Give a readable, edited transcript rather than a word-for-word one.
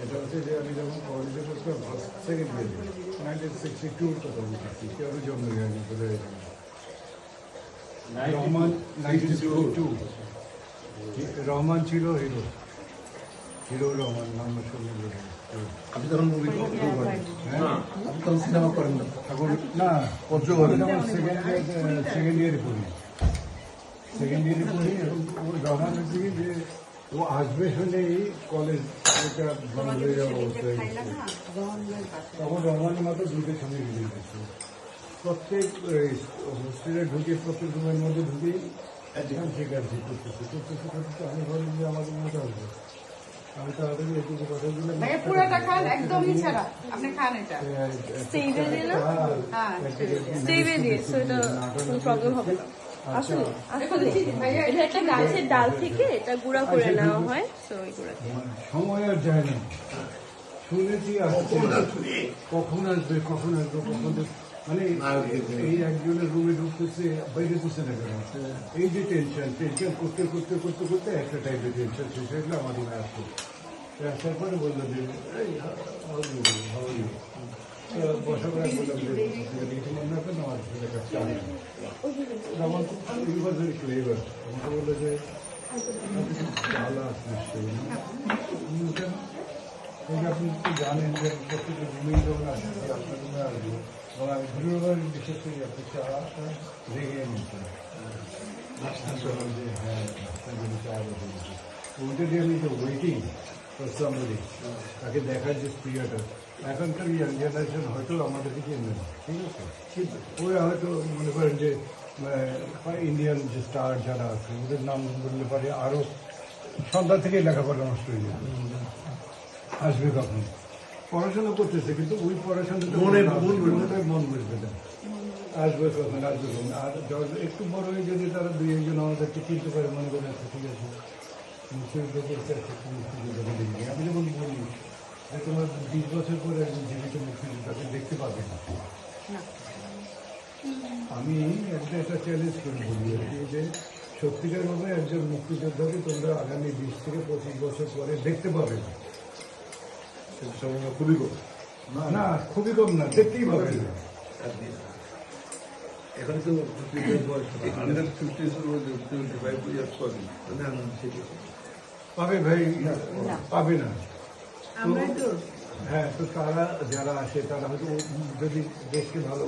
এটা হচ্ছে যে আমি যখন কলেজে পড়তাম ফার্স্ট সেকেন্ড ইয়ারে 1962 কথা বলতেছি, কেউ জন্ম হয়নি বোধহয়। রহমান 1962, রহমান ছিল হিরো, হিরো রহমান নাম শুনে বলবেন। আপনি তখন মুভি হ্যাঁ, আপনি তখন সিনেমা করেন না, এখন না সেকেন্ড ইয়ারে পড়ি, সেকেন্ড ইয়ারে পড়ি। এবং রহমান হচ্ছে কি যে ও আসবে শুনেই কলেজ বন্ধ হয়ে যাওয়ার অবস্থা হয়ে গেছে। তখন রহমানের মাত্র দুটো ছবি রিলিজ হয়েছে। প্রত্যেক হোস্টেলে ঢুকে, প্রত্যেক রুমের মধ্যে ঢুকেই একদম ঠিক আছে করতেছে। আমি ভাবলাম যে আমাদের মতো আসবে, আমি তাড়াতাড়ি একটু কথা দিলাম, পুরোটা খান, একদমই ছাড়া আপনি খান এটা স্টেভে দিলে স্টেভে দিয়ে সো এটা কোনো প্রবলেম হবে না। আসলে আসলে এটা একটা গাছের ডাল থেকে এটা গুঁড়া করে নেওয়া হয়, তো ওই গুঁড়া সময় আর যায় না। শুনেছি আসছে, কখন আসবে কখন আসবে কখন, মানে এই একজনের রুমে ঢুকতেছে, বাইরে ঢুকছে না কেন, এই যে টেনশন করতে করতে করতে করতে একটা টাইপের টেনশন শেষ হয়ে গেলে আমার রুমে আসতো। আসার পরে বললো যে বসা করে বললাম যে কিছু মনে রাখবেন, আমার ছেলে কাছে আমার ইউজ ভেরি ক্লেভার। আমাকে বললো যে ভালো আছে নিশ্চয়ই, আপনি তো জানেন যে প্রত্যেকটা রুমেই যখন আসছি আপনার রুমে আসবো, এবং আমি ঘুরে বিশেষ করে আপনি চাটা রেগে নিতে যে হ্যাঁ চা বসে ওইটা দিয়ে আমি যে ওয়েটিং ফর সামবডি, তাকে দেখার যে স্প্রিয়াটা, এখনকার ইয়াং জেনারেশন হয়তো আমাদের দিকে নেই, ঠিক আছে? ওরা হয়তো মনে করেন যে ইন্ডিয়ান যে স্টার যারা আছে ওদের নাম বললে পারে আরও সন্ধ্যা থেকে লেখাপড়া নষ্ট হয়ে যাবে। আসবে কখন পড়াশোনা করতেছে, কিন্তু ওই পড়াশোনাটা মন বসবে না, আসবে কখন আসবে কখন। আর একটু বড় হয়ে যদি তারা দুই একজন আমাদেরকে চিনতে পারে, মনে করে আছে ঠিক আছে আমি যখন বলি যে তোমার 20 বছর পরে একজন জীবিত মুক্তিযোদ্ধাকে দেখতে পাবে না, আমি একটা চ্যালেঞ্জ করে বলি আর কি, যে সত্যিকারভাবে একজন মুক্তিযোদ্ধাকে তোমরা আগামী 20 থেকে 25 বছর পরে দেখতে পাবে না। খুবই কম, না খুবই কম না, দেখতেই পাবে না। এখানে তো পাবে ভাই, পাবে না। হ্যাঁ, তো তারা যারা আসে তারা হয়তো যদি দেশকে ভালো